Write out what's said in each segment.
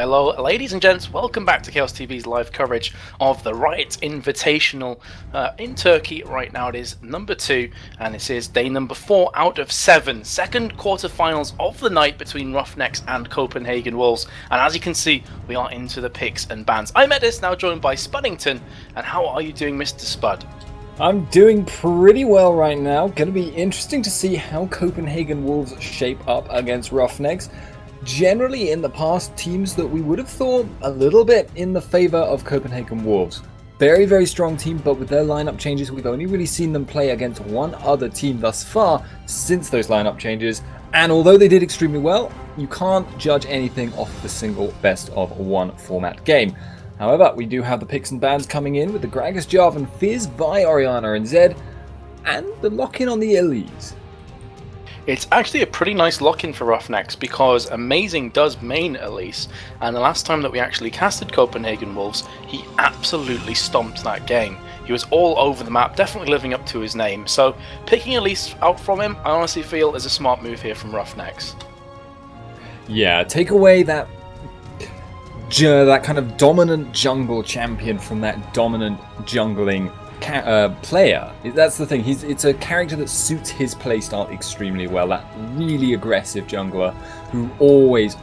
Hello, ladies and gents, welcome back to Chaos TV's live coverage of the Riot Invitational in Turkey. Right now it is number 2, and this is day number 4 out of 7. Second quarterfinals of the night between RoughNeX and Copenhagen Wolves. And as you can see, we are into the picks and bans. I'm Edis, now joined by Spuddington. And how are you doing, Mr. Spud? I'm doing pretty well right now. Going to be interesting to see how Copenhagen Wolves shape up against RoughNeX. Generally, in the past, teams that we would have thought a little bit in the favor of Copenhagen Wolves. Very, very strong team, but with their lineup changes, we've only really seen them play against one other team thus far since those lineup changes. And although they did extremely well, you can't judge anything off the single best of one format game. However, we do have the picks and bans coming in with the Gragas, Jarvan, and Fizz by Orianna and Zed, and the lock-in on the Elise. It's actually a pretty nice lock-in for RoughNeX because Amazing does main Elise, and the last time that we actually casted Copenhagen Wolves, he absolutely stomped that game. He was all over the map, definitely living up to his name, so picking Elise out from him, I honestly feel is a smart move here from RoughNeX. Yeah, take away that kind of dominant jungle champion from that dominant jungling player. That's the thing. It's a character that suits his playstyle extremely well. That really aggressive jungler who always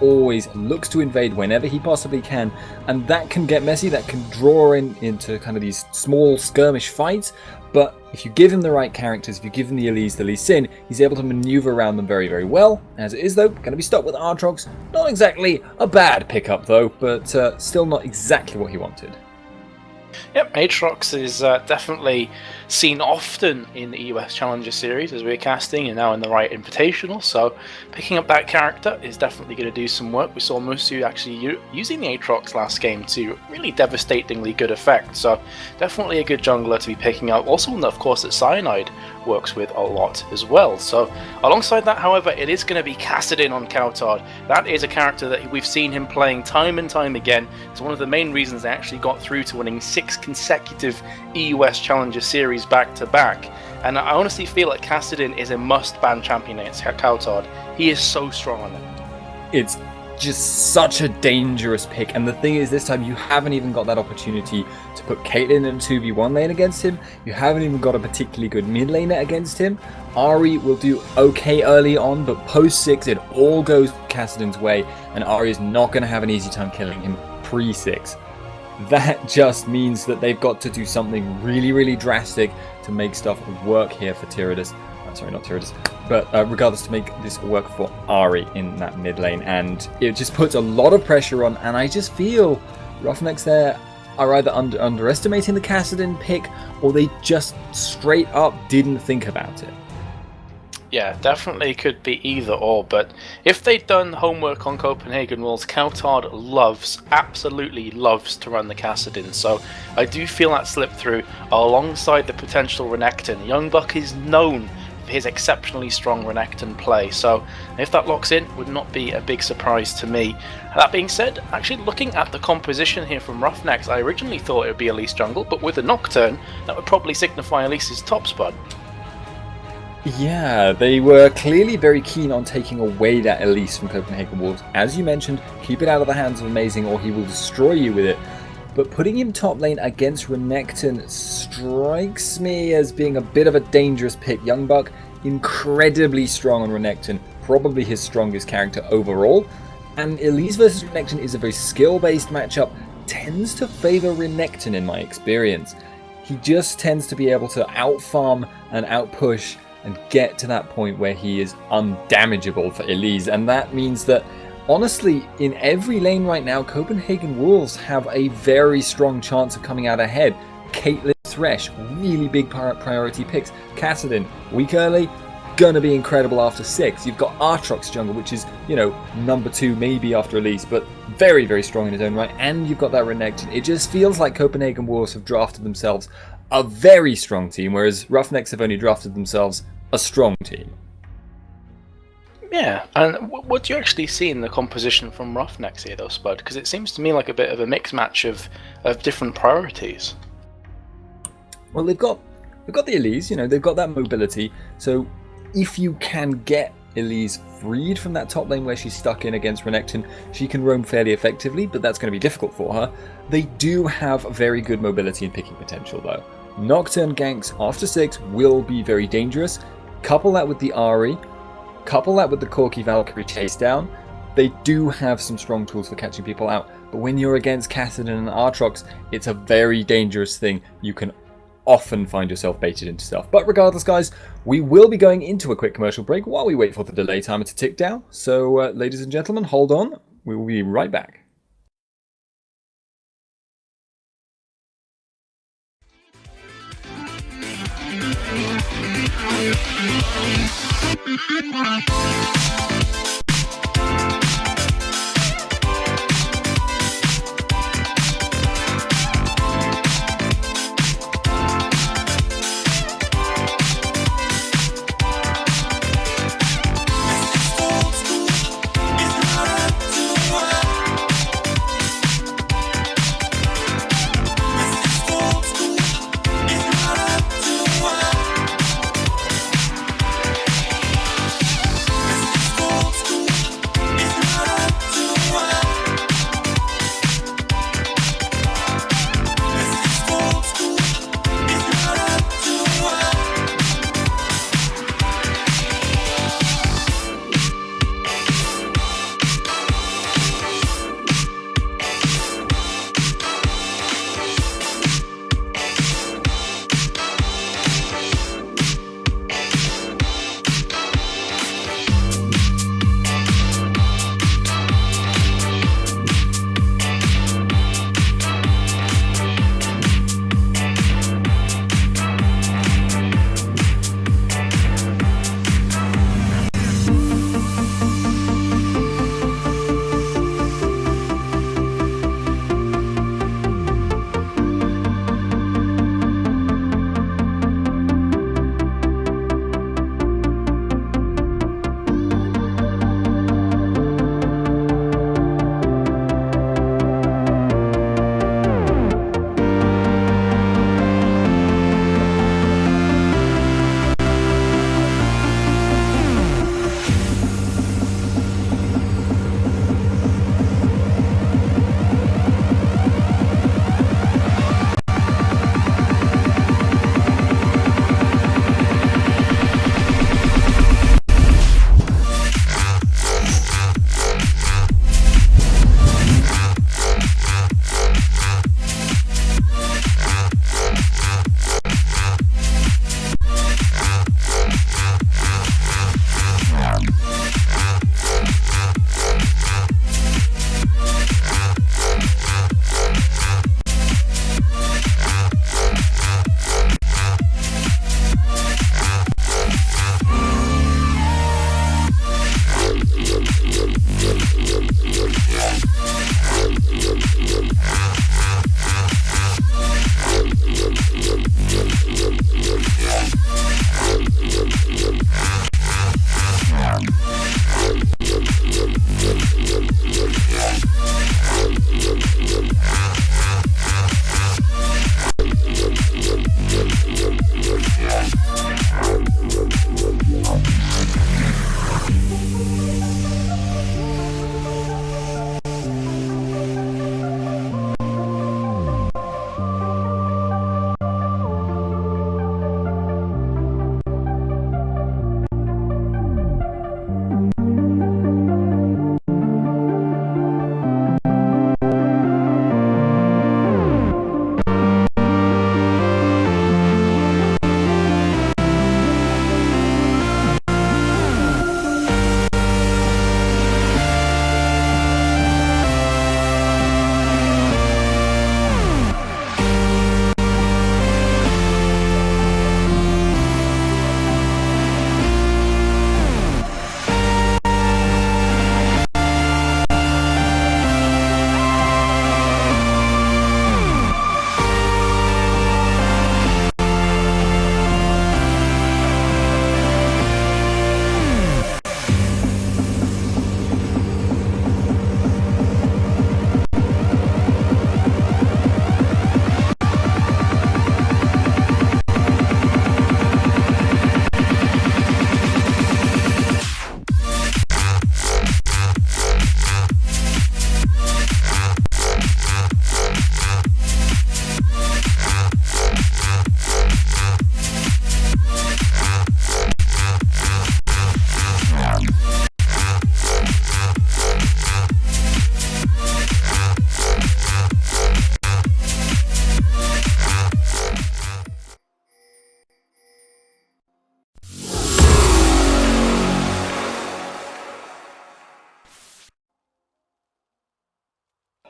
looks to invade whenever he possibly can, and that can get messy. That can draw into kind of these small skirmish fights. But if you give him the right characters, if you give him the Elise, the Lee Sin, he's able to maneuver around them very, very well. As it is, though, going to be stopped with Aatrox. Not exactly a bad pickup, though, but still not exactly what he wanted. Yep, Aatrox is definitely seen often in the US Challenger Series as we're casting, and now in the Riot Invitational, so picking up that character is definitely going to do some work. We saw Musu actually using the Aatrox last game to really devastatingly good effect, so definitely a good jungler to be picking up. Also one, of course, that Cyanide works with a lot as well. So alongside that, however, it is going to be Kassadin on Kautard. That is a character that we've seen him playing time and time again. It's one of the main reasons they actually got through to winning 6 consecutive EUS Challenger Series back-to-back. And I honestly feel like Kassadin is a must-ban champion against Kautard. He is so strong on it. It's just such a dangerous pick, and the thing is, this time you haven't even got that opportunity to put Caitlyn in a 2v1 lane against him. You haven't even got a particularly good mid laner against him. Ahri will do okay early on, but post 6 it all goes Kassadin's way, and Ahri is not going to have an easy time killing him pre-6. That just means that they've got to do something really, really drastic to make stuff work here for Tyrannus. Sorry, not Tyrannus, but regardless, to make this work for Ahri in that mid lane, and it just puts a lot of pressure on, and I just feel RoughNeX there are either underestimating the Kassadin pick, or they just straight up didn't think about it. Yeah, definitely could be either or, but if they'd done homework on Copenhagen Wolves, Kautard absolutely loves to run the Kassadin, so I do feel that slip through alongside the potential Renekton. Youngbuck is known for his exceptionally strong Renekton play, so if that locks in, would not be a big surprise to me. That being said, actually looking at the composition here from RoughNeX, I originally thought it would be Elise jungle, but with a Nocturne, that would probably signify Elise's top spot. Yeah, they were clearly very keen on taking away that Elise from Copenhagen Wolves. As you mentioned, keep it out of the hands of Amazing or he will destroy you with it. But putting him top lane against Renekton strikes me as being a bit of a dangerous pick. Youngbuck, incredibly strong on Renekton, probably his strongest character overall. And Elise versus Renekton is a very skill-based matchup, tends to favor Renekton in my experience. He just tends to be able to outfarm and outpush and get to that point where he is undamageable for Elise, and that means that honestly in every lane right now Copenhagen Wolves have a very strong chance of coming out ahead. Caitlyn, Thresh, really big priority picks. Kassadin, week early, gonna be incredible after 6. You've got Aatrox jungle, which is, you know, number 2 maybe after Elise, but very, very strong in his own right, and you've got that Renekton. It just feels like Copenhagen Wolves have drafted themselves a very strong team, whereas RoughNeX have only drafted themselves a strong team. Yeah, and what do you actually see in the composition from RoughNeX here though, Spud? Because it seems to me like a bit of a mixed match of different priorities. Well, they've got the Elise, you know, they've got that mobility, so if you can get Elise freed from that top lane where she's stuck in against Renekton, she can roam fairly effectively, but that's going to be difficult for her. They do have very good mobility and picking potential though. Nocturne ganks after 6 will be very dangerous. Couple that with the Ahri, couple that with the Corki Valkyrie chase down, they do have some strong tools for catching people out. But when you're against Kassadin and Aatrox, it's a very dangerous thing. You can often find yourself baited into stuff. But regardless, guys, we will be going into a quick commercial break while we wait for the delay timer to tick down. So, ladies and gentlemen, hold on. We will be right back.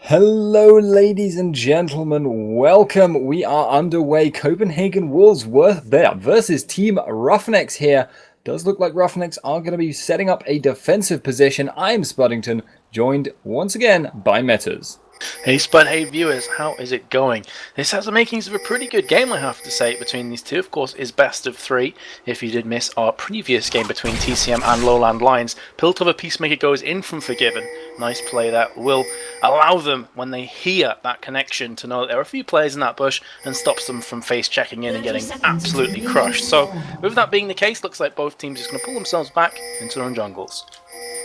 Hello, ladies and gentlemen. Welcome. We are underway. Copenhagen Wolves versus Team RoughNeX here. Does look like RoughNeX are going to be setting up a defensive position. I'm Spuddington, joined once again by Metas. Hey Spud, hey viewers, how is it going? This has the makings of a pretty good game, I have to say, between these two. Of course, is best of 3. If you did miss our previous game between TCM and Lowland Lions, Piltover Peacemaker goes in from Forgiven. Nice play that will allow them, when they hear that connection, to know that there are a few players in that bush and stops them from face checking in and getting absolutely crushed. So, with that being the case, looks like both teams are just going to pull themselves back into their own jungles.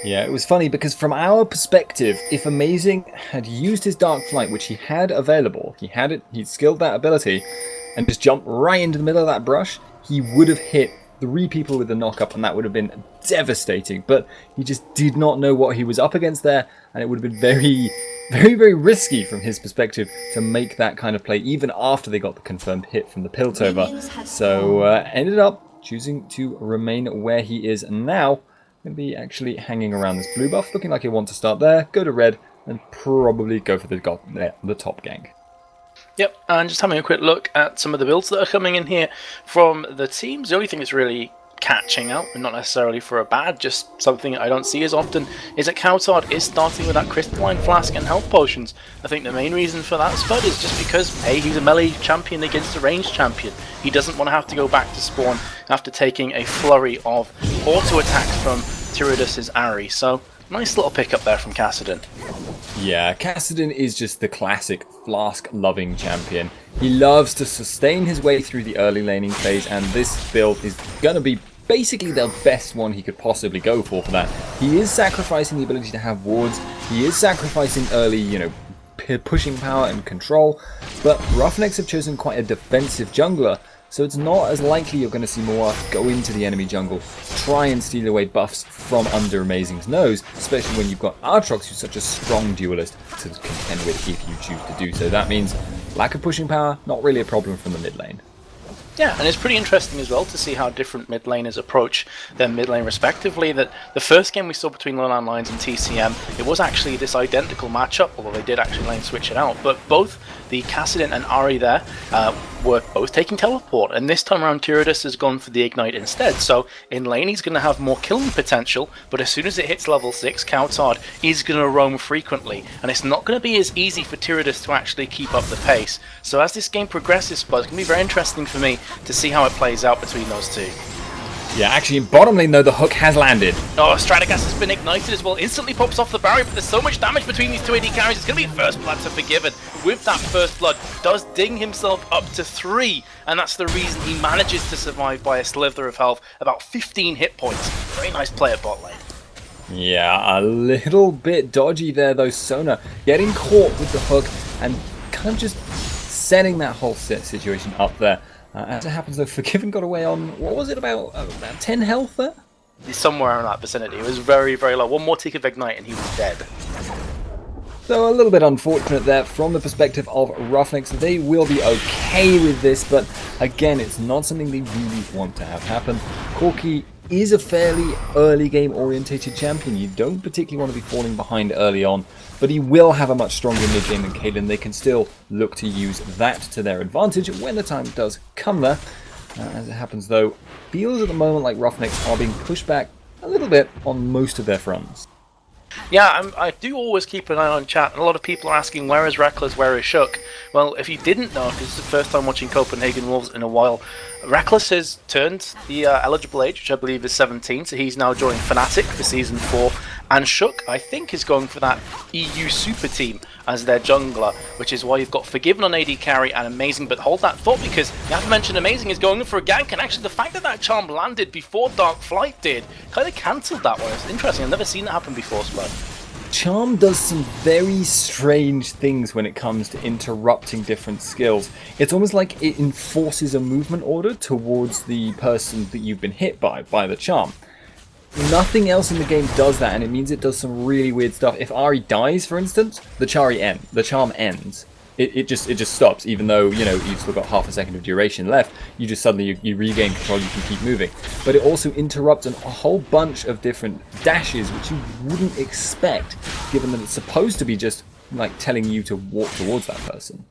Yeah, it was funny because from our perspective, if Amazing had used his Dark Flight, which he had available, he'd skilled that ability, and just jumped right into the middle of that brush, he would have hit 3 people with the knock-up, and that would have been devastating. But he just did not know what he was up against there, and it would have been very, very, very risky from his perspective to make that kind of play, even after they got the confirmed hit from the Piltover. So ended up choosing to remain where he is now. Going to be actually hanging around this blue buff, looking like he'll want to start there, go to red, and probably go for the top gank. Yep, and just having a quick look at some of the builds that are coming in here from the teams. The only thing that's really catching out, and not necessarily for a bad, just something I don't see as often, is that Coutard is starting with that Crystalline Flask and Health Potions. I think the main reason for that, Spud, is just because, A, he's a melee champion against a ranged champion. He doesn't want to have to go back to spawn after taking a flurry of auto attacks from Tyrannus' Ari. So, nice little pickup there from Kassadin. Yeah, Kassadin is just the classic flask-loving champion. He loves to sustain his way through the early laning phase, and this build is going to be basically the best one he could possibly go for that. He is sacrificing the ability to have wards, he is sacrificing early, pushing power and control, but RoughNeX have chosen quite a defensive jungler, so it's not as likely you're going to see Moa go into the enemy jungle, try and steal away buffs from under Amazing's nose, especially when you've got Aatrox, who's such a strong duelist to contend with if you choose to do so. That means lack of pushing power, not really a problem from the mid lane. Yeah, and it's pretty interesting as well to see how different mid laners approach their mid lane respectively. That the first game we saw between Lowland Lions and TCM, it was actually this identical matchup, although they did actually lane switch it out. But both the Kassadin and Ari there were both taking teleport, and this time around Tyrannus has gone for the ignite instead. So in lane he's going to have more killing potential, but as soon as it hits level 6, Coutard is going to roam frequently, and it's not going to be as easy for Tyrannus to actually keep up the pace. So as this game progresses, Spud, it's going to be very interesting for me to see how it plays out between those two. Yeah, actually, in bottom lane, though, the hook has landed. Oh, Stratogas has been ignited as well. Instantly pops off the barrier, but there's so much damage between these two AD carries. It's going to be first blood to Forgiven. With that first blood, does ding himself up to 3, and that's the reason he manages to survive by a slither of health, about 15 hit points. Very nice play at bot lane. Yeah, a little bit dodgy there, though. Sona getting caught with the hook and kind of just setting that whole situation up there. As it happens, though, Forgiven got away on, what was it, about 10 health there? He's somewhere in that vicinity. It was very, very low. One more tick of Ignite and he was dead. So a little bit unfortunate there from the perspective of RoughNeX. They will be okay with this, but again, it's not something they really want to have happen. Corki is a fairly early game orientated champion. You don't particularly want to be falling behind early on, but he will have a much stronger mid game than Caitlyn. They can still look to use that to their advantage when the time does come there. As it happens though, feels at the moment like RoughNeX are being pushed back a little bit on most of their fronts. Yeah, I do always keep an eye on chat, and a lot of people are asking, where is Reckless, where is Shook? Well, if you didn't know, if this is the first time watching Copenhagen Wolves in a while, Reckless has turned the eligible age, which I believe is 17, so he's now joined Fnatic for Season 4, and Shook, I think, is going for that EU Super Team as their jungler, which is why you've got Forgiven on AD carry and Amazing, but hold that thought, because you have to mention Amazing is going in for a gank, and actually the fact that that charm landed before Dark Flight did, kind of cancelled that one. It's interesting, I've never seen that happen before, Spud. Charm does some very strange things when it comes to interrupting different skills. It's almost like it enforces a movement order towards the person that you've been hit by the charm. Nothing else in the game does that, and it means it does some really weird stuff. If Ari dies, for instance, the charm ends. It just stops, even though, you've still got half a second of duration left. You just suddenly you regain control, you can keep moving. But it also interrupts a whole bunch of different dashes, which you wouldn't expect, given that it's supposed to be just like telling you to walk towards that person.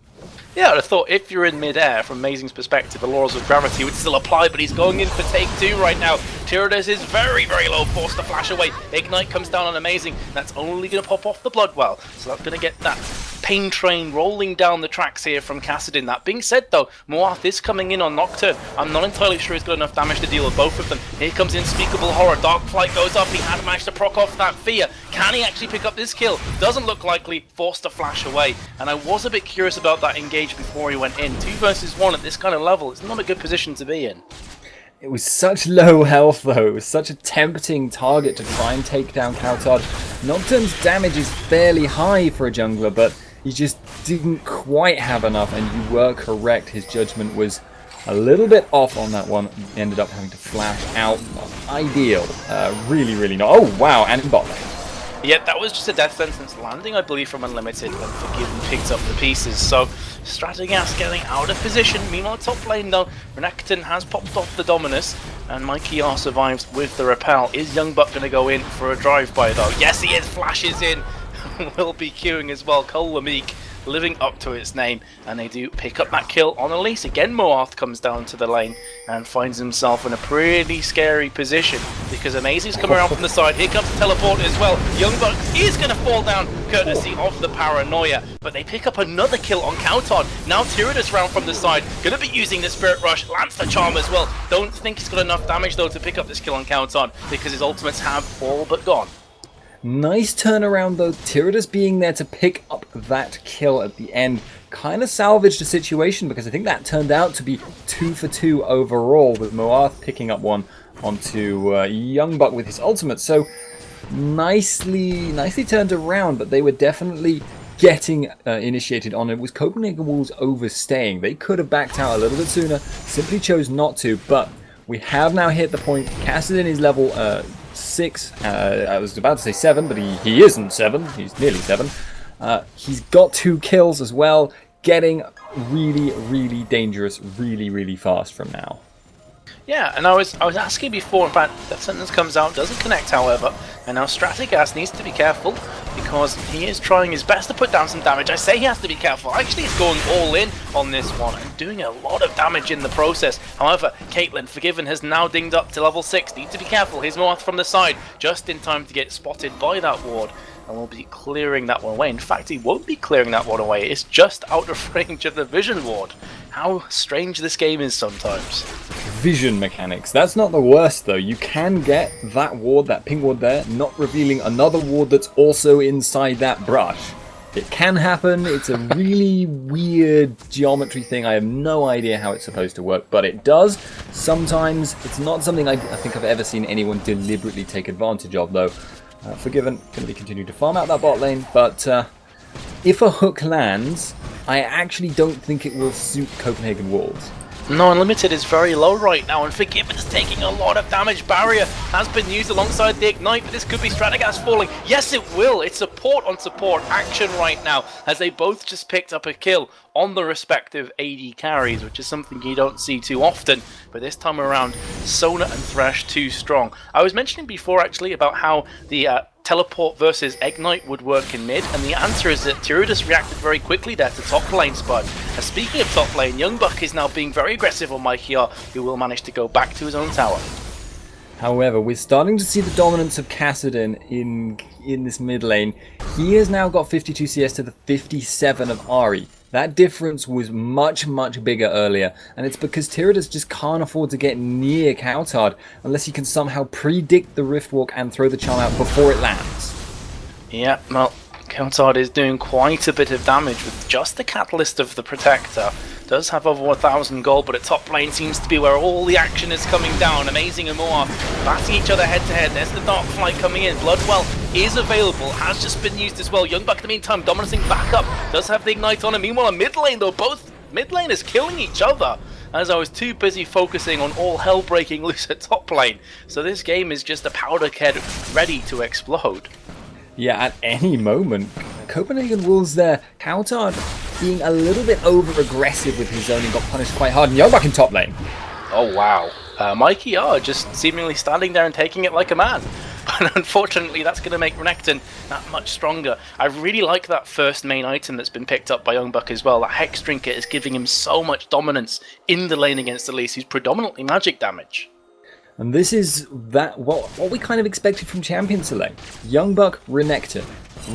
Yeah, I'd have thought if you're in mid-air, from Amazing's perspective, the laws of gravity would still apply, but he's going in for take 2 right now. Tyrannus is very, very low, forced to flash away. Ignite comes down on Amazing. That's only going to pop off the Bloodwell, so that's going to get that pain train rolling down the tracks here from Kassadin. That being said, though, Moath is coming in on Nocturne. I'm not entirely sure he's got enough damage to deal with both of them. Here comes Unspeakable Horror. Dark Flight goes up. He had managed to proc off that fear. Can he actually pick up this kill? Doesn't look likely. Forced to flash away. And I was a bit curious about that engage before he went in. 2 versus 1 at this kind of level. It's not a good position to be in. It was such low health though, it was such a tempting target to try and take down Kautard. Nocturne's damage is fairly high for a jungler, but he just didn't quite have enough, and you were correct, his judgment was a little bit off on that one. He ended up having to flash out. Not ideal, really, really not. Oh wow, and in bot lane. Yeah, that was just a death sentence landing, I believe, from Unlimited when Forgiven picked up the pieces. So, Stratogas getting out of position. Meanwhile, top lane though, Renekton has popped off the Dominus, and Mikey R survives with the repel. Is Youngbuck going to go in for a drive-by though? Yes, he is. Flashes in. Will be queuing as well. Cole Lameek living up to its name, and they do pick up that kill on Elise. Again, Moath comes down to the lane and finds himself in a pretty scary position because Amazing's coming around from the side. Here comes the teleport as well. Youngbuck is going to fall down courtesy of the paranoia, but they pick up another kill on Kautard. Now Tyrannus round from the side, going to be using the Spirit Rush, Lance the Charm as well. Don't think he's got enough damage though to pick up this kill on Kautard because his ultimates have all but gone. Nice turnaround though, Tyrannus being there to pick up that kill at the end kind of salvaged the situation, because I think that turned out to be 2 for 2 overall, with Moath picking up one onto Youngbuck with his ultimate. So nicely turned around, but they were definitely getting initiated on. It was Copenhagen Wolves overstaying. They could have backed out a little bit sooner, simply chose not to, but we have now hit the point. Kassadin is level 6. I was about to say 7, but he isn't 7. He's nearly 7. He's got 2 kills as well, getting really dangerous really fast from now. Yeah, and I was asking before, in fact, that sentence comes out, doesn't connect, however, and now Stratogas needs to be careful because he is trying his best to put down some damage. I say he has to be careful. Actually, he's going all in on this one and doing a lot of damage in the process. However, Caitlyn, Forgiven, has now dinged up to level 6. Need to be careful. Here's Moath from the side, just in time to get spotted by that ward, and we'll be clearing that one away. In fact, he won't be clearing that one away. It's just out of range of the vision ward. How strange this game is sometimes. Vision mechanics. That's not the worst though. You can get that ward, that pink ward there, not revealing another ward that's also inside that brush. It can happen. It's a really weird geometry thing. I have no idea how it's supposed to work, but it does. Sometimes it's not something I think I've ever seen anyone deliberately take advantage of though. Forgiven, going to be continuing to farm out that bot lane, but if a hook lands, I actually don't think it will suit Copenhagen Wolves. No, Unlimited is very low right now, and Forgiven is taking a lot of damage. Barrier has been used alongside the Ignite, but this could be Stratogas falling. Yes, it will. It's support on support action right now, as they both just picked up a kill on the respective AD carries, which is something you don't see too often. But this time around, Sona and Thresh too strong. I was mentioning before, actually, about how the teleport versus Ignite would work in mid, and the answer is that Tyrannus reacted very quickly there to top lane spot. And speaking of top lane, Youngbuck is now being very aggressive on Mikey R, who will manage to go back to his own tower. However, we're starting to see the dominance of Kassadin in this mid lane. He has now got 52 CS to the 57 of Ahri. That difference was much bigger earlier, and it's because Tyrannus just can't afford to get near Kautard unless he can somehow predict the Rift Walk and throw the charm out before it lands. Yeah, well, Kautard is doing quite a bit of damage with just the Catalyst of the Protector. Does have over 1,000 gold, but at top lane seems to be where all the action is coming down. Amazing and Moath batting each other head to head. There's the Dark Flight coming in. Bloodwell is available, has just been used as well. Youngbuck in the meantime dominating back up, does have the Ignite on him. Meanwhile, in mid lane though, both mid laners killing each other, as I was too busy focusing on all hell breaking loose at top lane. So this game is just a powder keg ready to explode. Yeah, at any moment. Copenhagen Wolves there. Kautard being a little bit over-aggressive with his zoning, got punished quite hard. And Youngbuck in top lane. Oh, wow. Mikey R just seemingly standing there and taking it like a man. But unfortunately, that's going to make Renekton that much stronger. I really like that first main item that's been picked up by Youngbuck as well. That Hex Drinker is giving him so much dominance in the lane against Elise, who's predominantly magic damage. And this is what we kind of expected from Champion Select. Youngbuck, Renekton.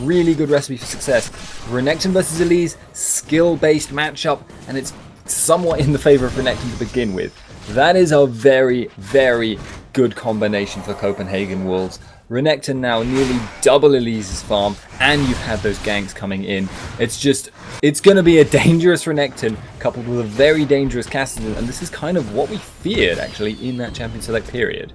Really good recipe for success. Renekton versus Elise, skill-based matchup, and it's somewhat in the favor of Renekton to begin with. That is a very, very good combination for Copenhagen Wolves. Renekton now nearly double Elise's farm, and you've had those ganks coming in. It's going to be a dangerous Renekton coupled with a very dangerous Kassadin, and this is kind of what we feared, actually, in that Champion Select period.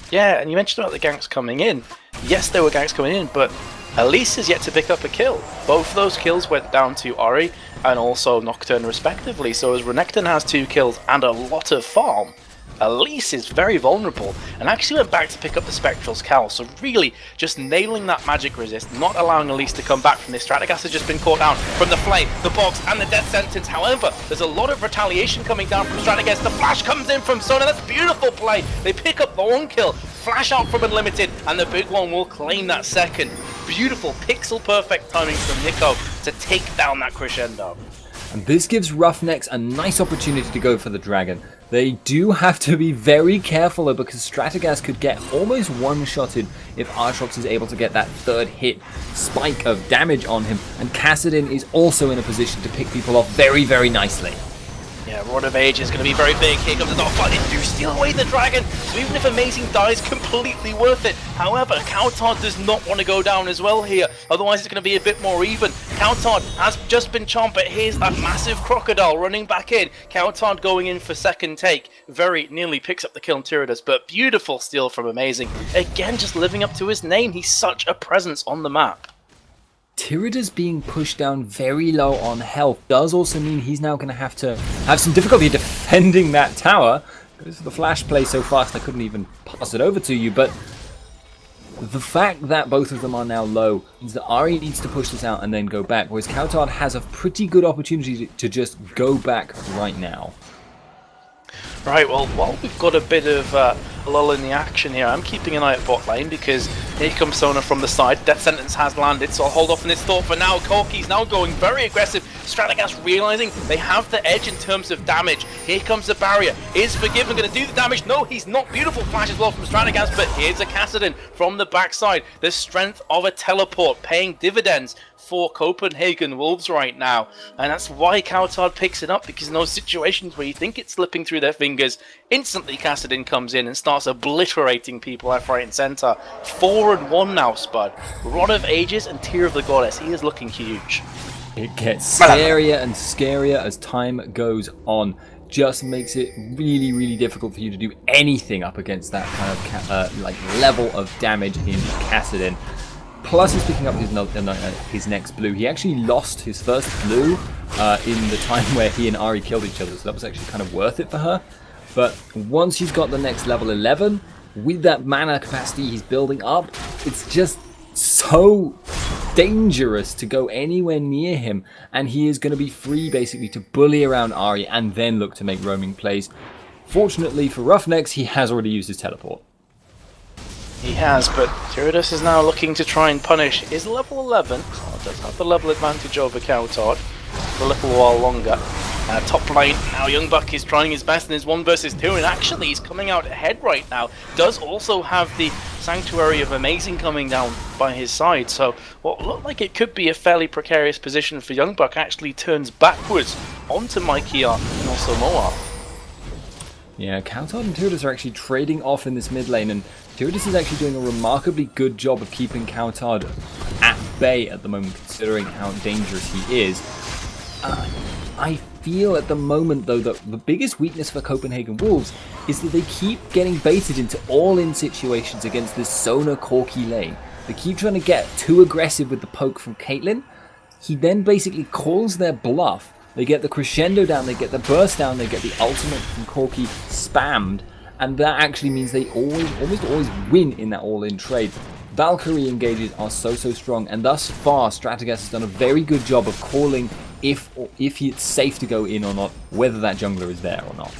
Yeah, and you mentioned about the ganks coming in. Yes, there were ganks coming in, but Elise is yet to pick up a kill. Both those kills went down to Ori and also Nocturne respectively, so as Renekton has 2 kills and a lot of farm, Elise is very vulnerable and actually went back to pick up the Spectral's Cowl, so really just nailing that magic resist, not allowing Elise to come back from this. Strategas has just been caught down from the Flame, the Box and the Death Sentence. However, there's a lot of retaliation coming down from Strategas. The Flash comes in from Sona, that's beautiful play. They pick up the 1 kill, Flash out from Unlimited, and the big one will claim that second. Beautiful pixel perfect timing from Nico to take down that crescendo. And this gives RoughNeX a nice opportunity to go for the dragon. They do have to be very careful though, because Strategas could get almost one-shotted if Aatrox is able to get that 3rd hit spike of damage on him, and Kassadin is also in a position to pick people off very, very nicely. Yeah, Rod of Age is going to be very big. Here comes the dog fight. They do steal away the dragon, so even if Amazing dies, completely worth it. However, Coutard does not want to go down as well here, otherwise it's going to be a bit more even. Coutard has just been chomped, but here's that massive crocodile running back in. Coutard going in for second take, very nearly picks up the kill on Tyrannus, but beautiful steal from Amazing. Again, just living up to his name, he's such a presence on the map. Tyrannus being pushed down very low on health does also mean he's now going to have some difficulty defending that tower. Goes for the flash play so fast I couldn't even pass it over to you, but the fact that both of them are now low means that Ari needs to push this out and then go back, whereas Coutard has a pretty good opportunity to just go back right now. Right, well, while we've got a bit of a lull in the action here, I'm keeping an eye at bot lane because here comes Sona from the side. Death Sentence has landed, so I'll hold off on this thought for now. Corki's now going very aggressive. Strategas realizing they have the edge in terms of damage. Here comes the barrier. Is Forgiven going to do the damage? No, he's not. Beautiful flash as well from Strategas, but here's a Kassadin from the backside. The strength of a teleport paying dividends for Copenhagen Wolves right now, and that's why Coutard picks it up, because in those situations where you think it's slipping through their fingers, instantly Kassadin comes in and starts obliterating people left, right and centre. 4-1 now, Spud. Rod of Ages and Tear of the Goddess, he is looking huge. It gets scarier and scarier as time goes on. Just makes it really, really difficult for you to do anything up against that kind of level of damage in Kassadin. Plus he's picking up his next blue. He actually lost his first blue in the time where he and Ari killed each other, so that was actually kind of worth it for her. But once he's got the next level 11, with that mana capacity he's building up, it's just so dangerous to go anywhere near him, and he is going to be free basically to bully around Ari and then look to make roaming plays. Fortunately for RoughNeX, he has already used his teleport. He has, but Tyrannus is now looking to try and punish his level 11, so does have the level advantage over Coutard for a little while longer. Top lane, now Youngbuck is trying his best in his 1 versus 2, and actually he's coming out ahead right now. Does also have the Sanctuary of Amazing coming down by his side, so what looked like it could be a fairly precarious position for Youngbuck actually turns backwards onto Mikeyar and also Moab. Yeah, Coutard and Tyrannus are actually trading off in this mid lane, and Tyrannus is actually doing a remarkably good job of keeping Coutard at bay at the moment, considering how dangerous he is. I feel at the moment, though, that the biggest weakness for Copenhagen Wolves is that they keep getting baited into all-in situations against this Sona Corki lane. They keep trying to get too aggressive with the poke from Caitlyn. He then basically calls their bluff. They get the crescendo down, they get the burst down, they get the ultimate from Corki spammed, and that actually means they almost always win in that all-in trade. Valkyrie engages are so strong, and thus far Strategas has done a very good job of calling if it's safe to go in or not, whether that jungler is there or not.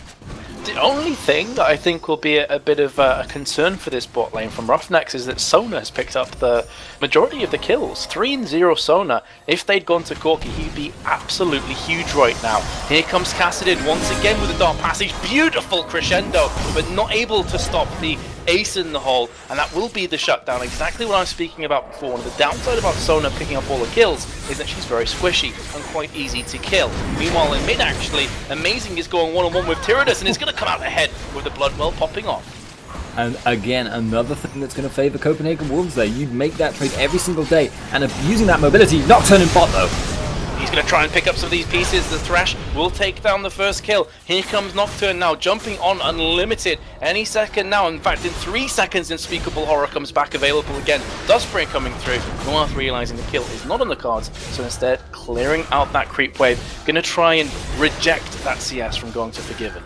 The only thing that I think will be a bit of a concern for this bot lane from RoughNeX is that Sona has picked up the majority of the kills. 3-0 Sona. If they'd gone to Corki, he'd be absolutely huge right now. Here comes Kassadin once again with a Dark Passage. Beautiful crescendo, but not able to stop the ace in the hole, and that will be the shutdown. Exactly what I was speaking about before. One of the downside about Sona picking up all the kills is that she's very squishy and quite easy to kill. Meanwhile, in mid, actually, Amazing is going one-on-one with Tyrannus and is going to come out ahead with the Bloodwell popping off. And again, another thing that's going to favour Copenhagen Wolves there. You'd make that trade every single day, and using that mobility, Nocturne in bot though. He's going to try and pick up some of these pieces. The Thresh will take down the first kill. Here comes Nocturne now, jumping on Unlimited. Any second now, in fact, in 3 seconds, Unspeakable Horror comes back available again. Dustspray coming through. North realizing the kill is not on the cards, so instead clearing out that creep wave. Going to try and reject that CS from going to Forgiven.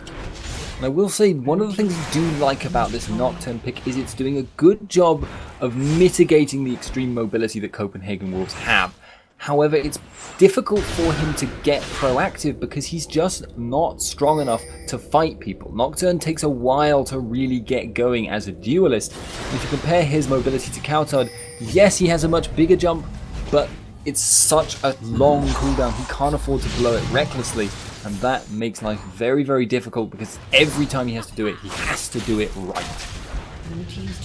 And I will say, one of the things I do like about this Nocturne pick is it's doing a good job of mitigating the extreme mobility that Copenhagen Wolves have. However, it's difficult for him to get proactive because he's just not strong enough to fight people. Nocturne takes a while to really get going as a duelist. If you compare his mobility to Coutard, yes, he has a much bigger jump, but it's such a long cooldown. He can't afford to blow it recklessly, and that makes life very, very difficult because every time he has to do it, he has to do it right.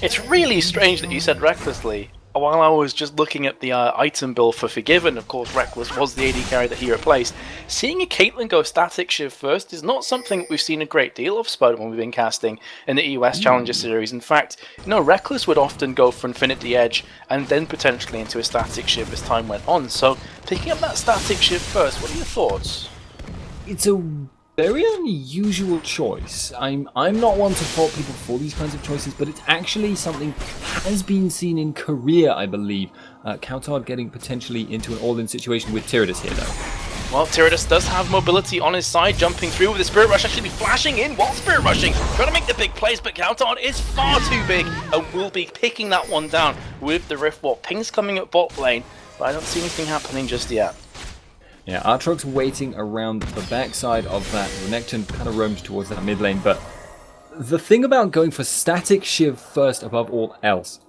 It's really strange that you said recklessly. While I was just looking at the item bill for Forgiven, of course Reckless was the AD carry that he replaced. Seeing a Caitlyn go Static Shiv first is not something we've seen a great deal of, Spud, when we've been casting in the EOS Challenger Series. In fact, Reckless would often go for Infinity Edge and then potentially into a Static Shiv as time went on. So picking up that Static Shiv first, what are your thoughts? It's a very unusual choice. I'm not one to fault people for these kinds of choices, but it's actually something that has been seen in Korea, I believe. Coutard getting potentially into an all-in situation with Tyrannus here, though. Well, Tyrannus does have mobility on his side, jumping through with the Spirit Rush, actually flashing in while Spirit Rushing, trying to make the big plays, but Coutard is far too big and will be picking that one down with the Rift Wall. Ping's coming at bot lane, but I don't see anything happening just yet. Yeah, Aatrox waiting around the backside of that. Renekton kind of roams towards that mid lane, but the thing about going for Static Shiv first above all else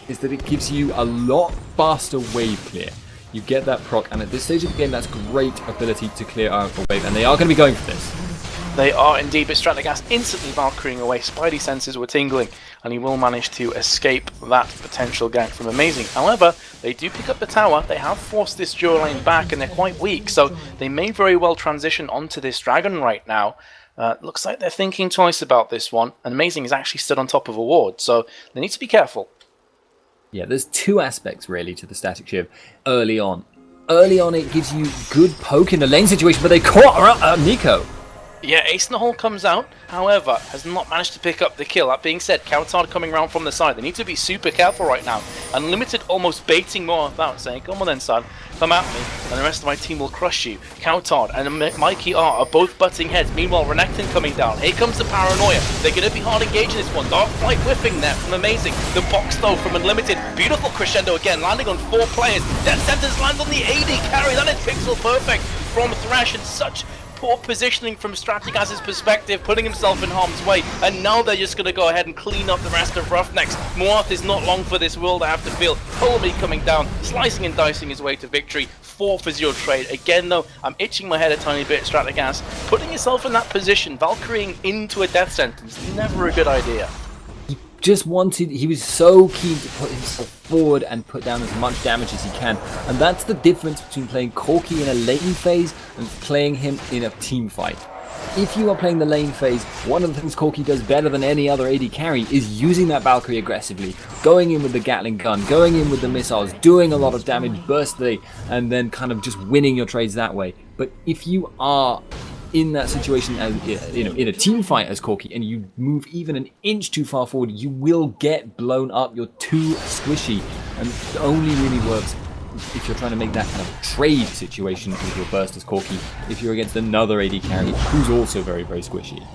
is that it gives you a lot faster wave clear. You get that proc, and at this stage of the game, that's great ability to clear out the wave, and they are going to be going for this. They are indeed, but Strategas instantly Valkyrieing away. Spidey senses were tingling, and he will manage to escape that potential gank from Amazing. However, they do pick up the tower. They have forced this dual lane back, and they're quite weak, so they may very well transition onto this dragon right now. Looks like they're thinking twice about this one, and Amazing is actually stood on top of a ward, so they need to be careful. Yeah, there's two aspects really to the Static Shiv early on. Early on, it gives you good poke in the lane situation, but they caught Nico. Yeah, Ace in the Hole comes out, however, has not managed to pick up the kill. That being said, Coutard coming around from the side. They need to be super careful right now. Unlimited almost baiting more about, saying, come on then, son, come at me, and the rest of my team will crush you. Coutard and Mikey R are both butting heads. Meanwhile, Renekton coming down. Here comes the Paranoia. They're going to be hard engaging this one. Dark Flight whiffing there from Amazing. The box though from Unlimited. Beautiful crescendo again, landing on 4 players. Death Sentence lands on the AD carry. That is pixel perfect from Thresh, and such poor positioning from Strategas' perspective, putting himself in harm's way, and now they're just going to go ahead and clean up the rest of RoughNeX. Moath is not long for this world, I have to feel. Colby coming down, slicing and dicing his way to victory. 4-0 trade. Again though, I'm itching my head a tiny bit, Strategas. Putting yourself in that position, Valkyrieing into a death sentence, never a good idea. He was so keen to put himself forward and put down as much damage as he can, and that's the difference between playing Corki in a lane phase and playing him in a team fight. If you are playing the lane phase, one of the things Corki does better than any other AD carry is using that Valkyrie aggressively, going in with the Gatling gun, going in with the missiles, doing a lot of damage burstly, and then kind of just winning your trades that way. But if you are in that situation, as in a team fight as Corki, and you move even an inch too far forward, you will get blown up. You're too squishy, and it only really works if you're trying to make that kind of trade situation with your burst as Corki, if you're against another AD carry who's also very, very squishy.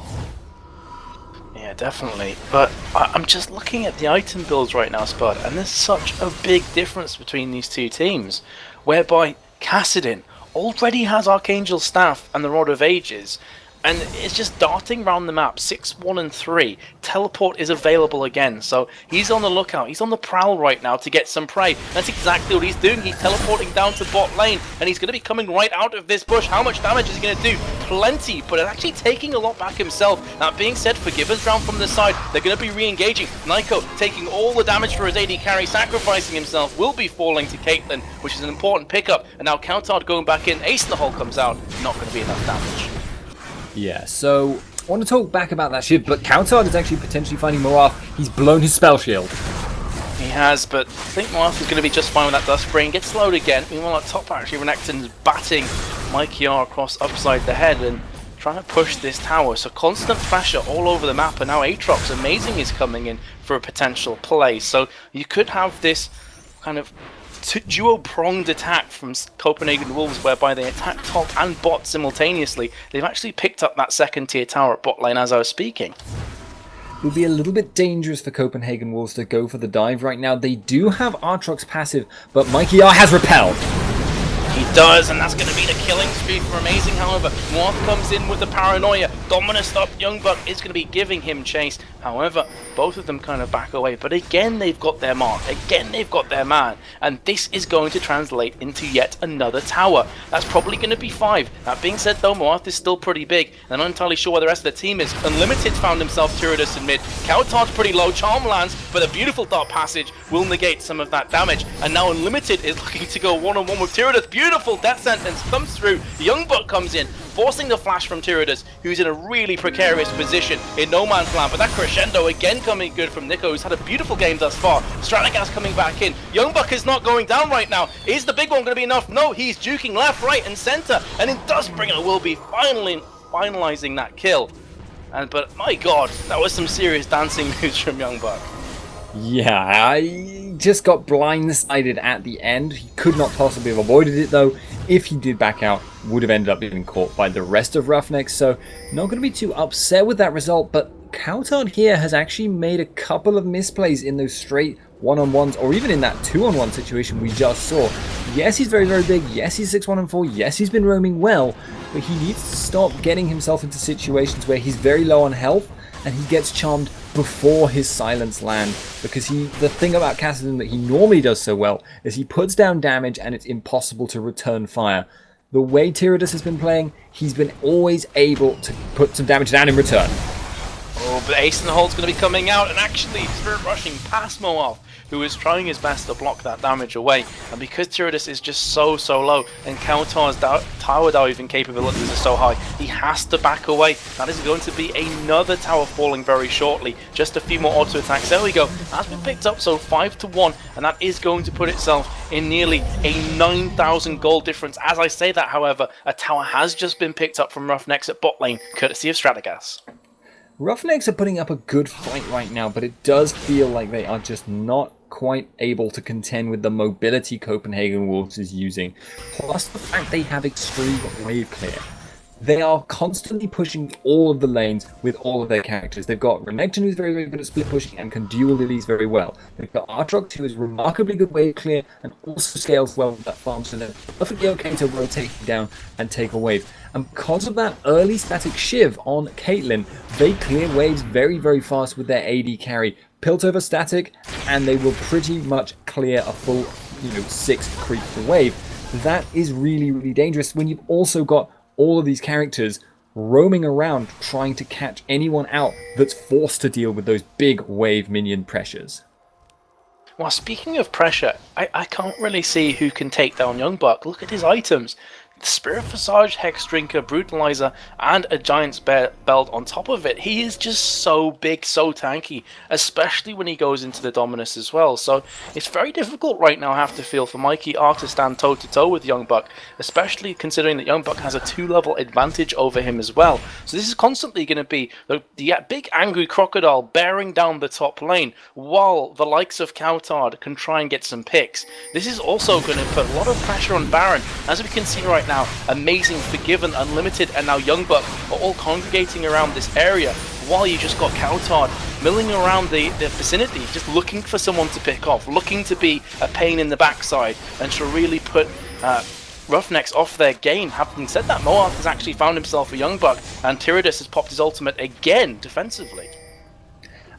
Yeah, definitely. But I'm just looking at the item builds right now, Spud, and there's such a big difference between these two teams, whereby Kassadin already has Archangel's Staff and the Rod of Ages, and it's just darting around the map. 6, 1, and 3. Teleport is available again, so he's on the lookout. He's on the prowl right now to get some prey. That's exactly what he's doing. He's teleporting down to bot lane, and he's going to be coming right out of this bush. How much damage is he going to do? Plenty, but actually taking a lot back himself. That being said, Forgiver's round from the side. They're going to be re-engaging. Nyko taking all the damage for his AD carry, sacrificing himself, will be falling to Caitlyn, which is an important pickup. And now Counterhard going back in. Ace in the hole comes out. Not going to be enough damage. Yeah, so I want to talk back about that shift, but Counterhard is actually potentially finding Morath. He's blown his spell shield. He has, but I think Morath is going to be just fine with that Dust Spring. Gets slowed again. Meanwhile, at top actually, Renekton's batting Mikey R across upside the head and trying to push this tower. So constant pressure all over the map, and now Aatrox, amazing, is coming in for a potential play. So you could have this kind of duo-pronged attack from Copenhagen Wolves, whereby they attack top and bot simultaneously. They've actually picked up that second tier tower at bot lane as I was speaking. It would be a little bit dangerous for Copenhagen Wolves to go for the dive right now. They do have Aatrox passive, but Mikey R has repelled. He does, and that's going to be the killing spree for Amazing. However, Moth comes in with the paranoia. Dominus up, Youngbuck is going to be giving him chase. However, both of them kind of back away. But again, they've got their mark. Again, they've got their man. And this is going to translate into yet another tower. That's probably going to be 5. That being said, though, Moth is still pretty big. I'm not entirely sure where the rest of the team is. Unlimited found himself Tyradus in mid. Counterhard's pretty low. Charm lands, but a beautiful Dark Passage will negate some of that damage. And now Unlimited is looking to go one-on-one with Tyradus. Beautiful death sentence comes through. Youngbuck comes in, forcing the flash from Tyradus, who's in a really precarious position in no man's land. But that crescendo again coming good from Nico, who's had a beautiful game thus far. Stratagas coming back in. Youngbuck is not going down right now. Is the big one going to be enough? No, he's juking left, right, and center. And in Dustbringer will be finalizing that kill. But my god, that was some serious dancing moves from Youngbuck. Yeah, I just got blindsided at the end. He could not possibly have avoided it though. If he did back out, would have ended up being caught by the rest of RoughNeX, so not going to be too upset with that result, but Counterhard here has actually made a couple of misplays in those straight one-on-ones, or even in that 2-on-1 situation we just saw. Yes, he's very, very big. Yes, he's 6, 1, and 4. Yes, he's been roaming well, but he needs to stop getting himself into situations where he's very low on health and he gets charmed before his silence land, because the thing about Kassadin that he normally does so well is he puts down damage and it's impossible to return fire. The way Tyradus has been playing, he's been always able to put some damage down in return. Oh, but Ace in the Hole's going to be coming out, and actually Spirit rushing past Moav, who is trying his best to block that damage away. And because Tyradus is just so low, and Counterhard's tower diving capabilities are so high, he has to back away. That is going to be another tower falling very shortly. Just a few more auto attacks. There we go. That's been picked up, so 5-1, and that is going to put itself in nearly a 9,000 gold difference. As I say that, however, a tower has just been picked up from RoughNeX at bot lane, courtesy of Stratagas. RoughNeX are putting up a good fight right now, but it does feel like they are just not quite able to contend with the mobility Copenhagen Wolves is using, plus the fact they have extreme wave clear. They are constantly pushing all of the lanes with all of their characters. They've got Renekton, who's very, very good at split pushing and can duel lilies very well. They've got Aatrox, who is remarkably good wave clear and also scales well with that farm, so they're perfectly okay to rotate down and take a wave. And because of that early static shiv on Caitlyn, they clear waves very, very fast with their AD carry. Piltover static, and they will pretty much clear a full, 6 creep per wave. That is really, really dangerous when you've also got all of these characters roaming around trying to catch anyone out that's forced to deal with those big wave minion pressures. Well, speaking of pressure, I can't really see who can take down Youngbuck. Look at his items. Spirit Visage, Hex Drinker, Brutalizer, and a Giant's Belt on top of it. He is just so big, so tanky, especially when he goes into the Dominus as well. So it's very difficult right now, I have to feel, for Mikey R to stand toe-to-toe with Youngbuck, especially considering that Youngbuck has a 2-level advantage over him as well. So this is constantly going to be the big angry crocodile bearing down the top lane, while the likes of Counterhard can try and get some picks. This is also going to put a lot of pressure on Baron. As we can see right now, Amazing, Forgiven, Unlimited, and now Youngbuck are all congregating around this area, while you just got Counterhard milling around the vicinity, just looking for someone to pick off, looking to be a pain in the backside, and to really put RoughNeX off their game. Having said that, Moarth has actually found himself a young buck, and Tyrannus has popped his ultimate again defensively.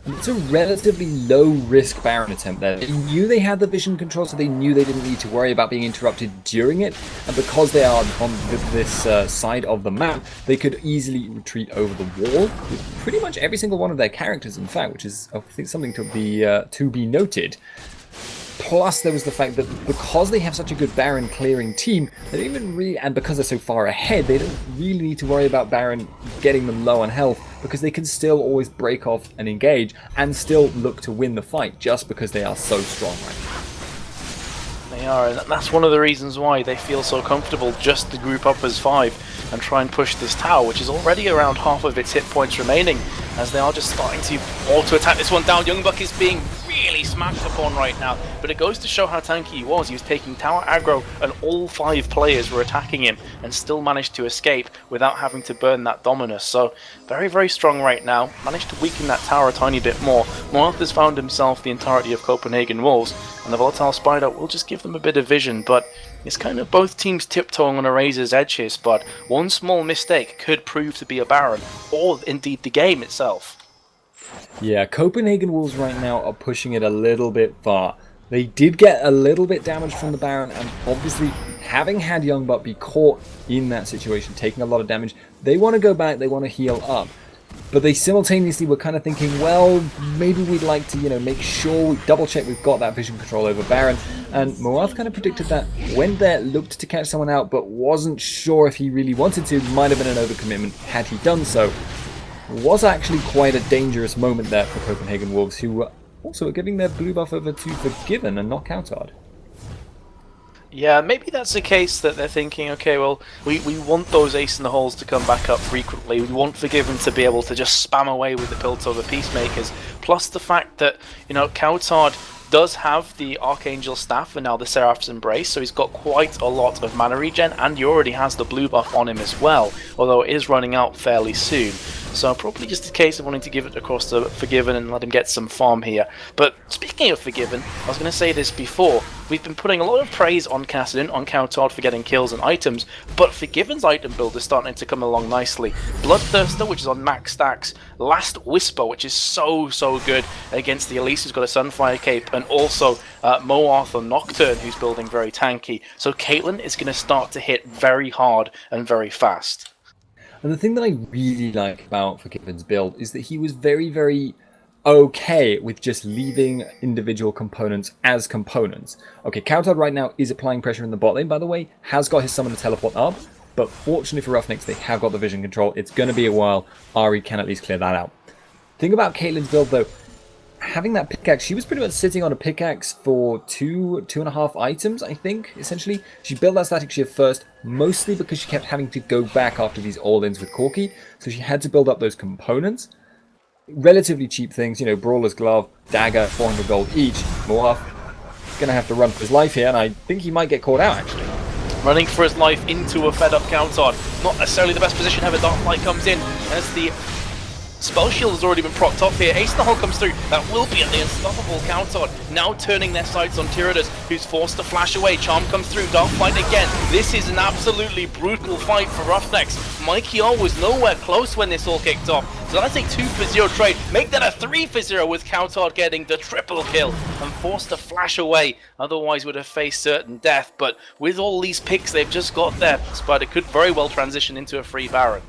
It's a relatively low-risk Baron attempt there. They knew they had the vision control, so they knew they didn't need to worry about being interrupted during it. And because they are on this side of the map, they could easily retreat over the wall with pretty much every single one of their characters, in fact, which is, I think, something to be noted. Plus, there was the fact that because they have such a good Baron clearing team, they don't even really, and because they're so far ahead, they don't really need to worry about Baron getting them low on health, because they can still always break off and engage and still look to win the fight just because they are so strong right now. They are, and that's one of the reasons why they feel so comfortable just to group up as 5 and try and push this tower, which is already around half of its hit points remaining, as they are just starting to auto-attack this one down. Youngbuck is being really smashed upon right now, but it goes to show how tanky he was. He was taking tower aggro, and all 5 players were attacking him, and still managed to escape without having to burn that Dominus. So very, very strong right now. Managed to weaken that tower a tiny bit more. Moarth has found himself the entirety of Copenhagen Wolves, and the Volatile Spider will just give them a bit of vision, but it's kind of both teams tiptoeing on a razor's edge here, but one small mistake could prove to be a Baron, or indeed the game itself. Yeah, Copenhagen Wolves right now are pushing it a little bit far. They did get a little bit damaged from the Baron, and obviously, having had Youngbuck be caught in that situation, taking a lot of damage, they want to go back, they want to heal up. But they simultaneously were kind of thinking, well, maybe we'd like to, make sure we double check we've got that vision control over Baron. And Moarth kind of predicted that, went there, looked to catch someone out, but wasn't sure if he really wanted to. Might have been an overcommitment had he done so. Was actually quite a dangerous moment there for Copenhagen Wolves, who were also giving their blue buff over to Forgiven and not Countered. Yeah, maybe that's the case that they're thinking, okay, well, we want those ace in the holes to come back up frequently. We want Forgiven to be able to just spam away with the Piltover Peacemakers. Plus the fact that, Countered does have the Archangel Staff and now the Seraph's Embrace, so he's got quite a lot of mana regen, and he already has the blue buff on him as well, although it is running out fairly soon. So probably just a case of wanting to give it across to Forgiven and let him get some farm here. But speaking of Forgiven, I was going to say this before, we've been putting a lot of praise on Kassadin, on Countered for getting kills and items, but Forgiven's item build is starting to come along nicely. Bloodthirster, which is on max stacks, Last Whisper, which is so good against the Elise, who's got a Sunfire Cape, and also Moarth or Nocturne, who's building very tanky. So Caitlyn is going to start to hit very hard and very fast. And the thing that I really like about Forgiven's build is that he was very okay with just leaving individual components as components. Okay, Countered right now is applying pressure in the bot lane, by the way, has got his summon to teleport up, but fortunately for RoughNeX, they have got the vision control. It's going to be a while. Ahri can at least clear that out. Thing about Caitlyn's build, though, having that pickaxe, she was pretty much sitting on a pickaxe for two and a half items, I think, essentially. She built that static shield first, mostly because she kept having to go back after these all-ins with Corki, so she had to build up those components. Relatively cheap things, Brawler's Glove, Dagger, 400 gold each. Moarth gonna have to run for his life here, and I think he might get caught out, actually. Running for his life into a fed-up Countered. Not necessarily the best position ever. Darklight comes in as the Spell Shield has already been propped off here. Ace in the Hole comes through. That will be the unstoppable Countered. Now turning their sights on Tyrannus, who's forced to flash away. Charm comes through. Darklight again. This is an absolutely brutal fight for RoughNeX. Mikey R was nowhere close when this all kicked off. So that's a 2-for-0 trade. Make that a 3-for-0 with Countered getting the triple kill and forced to flash away. Otherwise would have faced certain death. But with all these picks they've just got there, Spider could very well transition into a free Baron.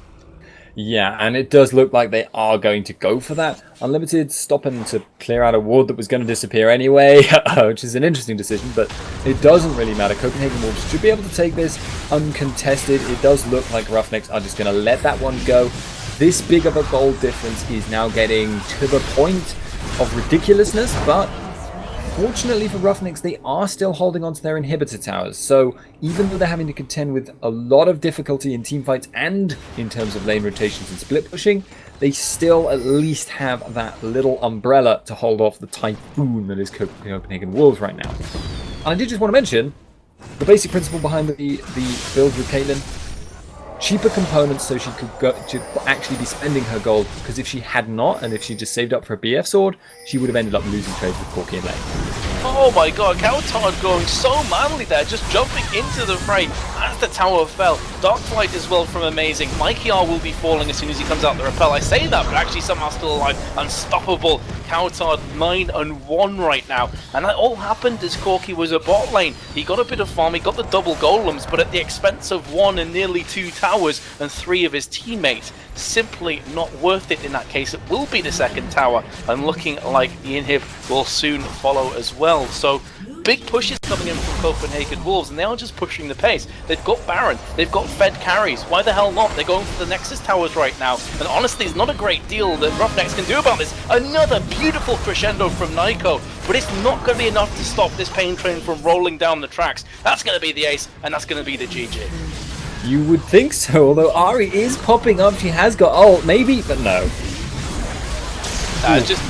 Yeah, and it does look like they are going to go for that. Unlimited stopping to clear out a ward that was going to disappear anyway, which is an interesting decision, but it doesn't really matter. Copenhagen Wolves should be able to take this uncontested. It does look like RoughNeX are just going to let that one go. This big of a gold difference is now getting to the point of ridiculousness, but fortunately for RoughNeX, they are still holding on to their inhibitor towers, so even though they're having to contend with a lot of difficulty in teamfights and in terms of lane rotations and split pushing, they still at least have that little umbrella to hold off the typhoon that is Copenhagen Wolves right now. And I did just want to mention the basic principle behind the build with Caitlyn. Cheaper components so she could actually be spending her gold, because if she had not, and if she just saved up for a BF sword, she would have ended up losing trades with Corki and lane. Oh my god, Countered going so manly there, just jumping into the fray as the tower fell. Darkflight as well from Amazing. Mikey R will be falling as soon as he comes out the rappel. I say that, but actually somehow still alive. Unstoppable. Coutard 9-1 right now. And that all happened as Corki was at bot lane. He got a bit of farm, he got the double golems, but at the expense of 1 and nearly 2 towers and 3 of his teammates. Simply not worth it in that case. It will be the second tower, and looking like the inhib will soon follow as well. So big pushes coming in from Copenhagen Wolves, and they are just pushing the pace. They've got Baron, they've got Fed carries. Why the hell not? They're going for the Nexus towers right now, and honestly, it's not a great deal that RoughNeX can do about this. Another beautiful crescendo from Naiko, but it's not going to be enough to stop this pain train from rolling down the tracks. That's going to be the ace, and that's going to be the GG. You would think so, although Ari is popping up. She has got ult, maybe, but no. Just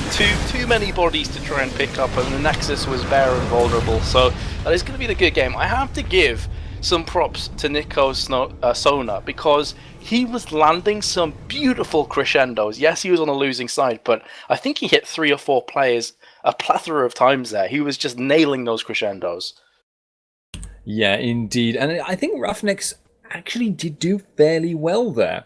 too many bodies to try and pick up, and the Nexus was bare and vulnerable, so that is going to be the good game. I have to give some props to Nico Sona, because he was landing some beautiful crescendos. Yes, he was on the losing side, but I think he hit 3 or 4 players a plethora of times there. He was just nailing those crescendos. Yeah, indeed. And I think RoughNeX actually did do fairly well there.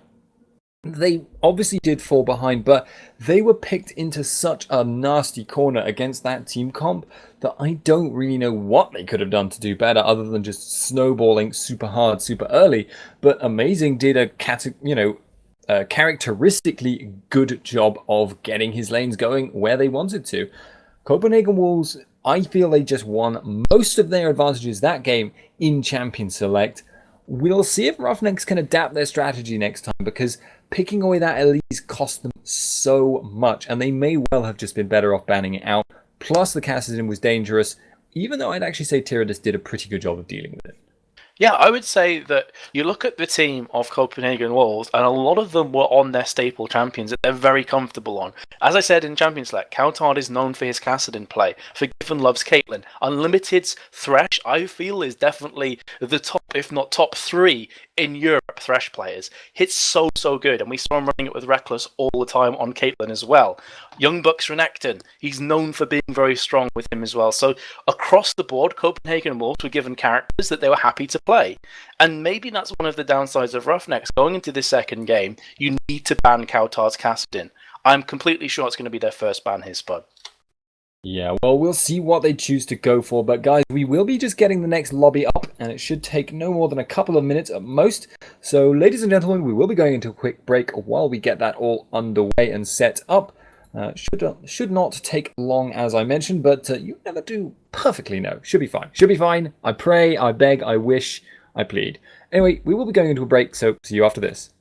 They obviously did fall behind, but they were picked into such a nasty corner against that team comp that I don't really know what they could have done to do better other than just snowballing super hard, super early. But Amazing did a characteristically good job of getting his lanes going where they wanted to. Copenhagen Wolves, I feel they just won most of their advantages that game in Champion Select. We'll see if RoughNeX can adapt their strategy next time, because picking away that Elise cost them so much, and they may well have just been better off banning it out. Plus, the Kassadin was dangerous, even though I'd actually say Tyrannus did a pretty good job of dealing with it. Yeah, I would say that you look at the team of Copenhagen Wolves, and a lot of them were on their staple champions that they're very comfortable on. As I said in Champion Select, Coutard is known for his Kassadin play. Forgiven loves Caitlyn. Unlimited's Thresh, I feel, is definitely the top, if not top 3 in Europe Thresh players. Hits so good, and we saw him running it with Reckless all the time on Caitlyn as well. Young Bucks Renekton, he's known for being very strong with him as well. So across the board, Copenhagen Wolves were given characters that they were happy to play. And maybe that's one of the downsides of RoughNeX. Going into this second game, you need to ban Coutard's Kassadin. I'm completely sure it's going to be their first ban here, Spud. Yeah, well, we'll see what they choose to go for. But guys, we will be just getting the next lobby up, and it should take no more than a couple of minutes at most. So, ladies and gentlemen, we will be going into a quick break while we get that all underway and set up. Should not take long, as I mentioned, but you never do perfectly know. Should be fine. Should be fine. I pray, I beg, I wish, I plead. Anyway, we will be going into a break, so see you after this.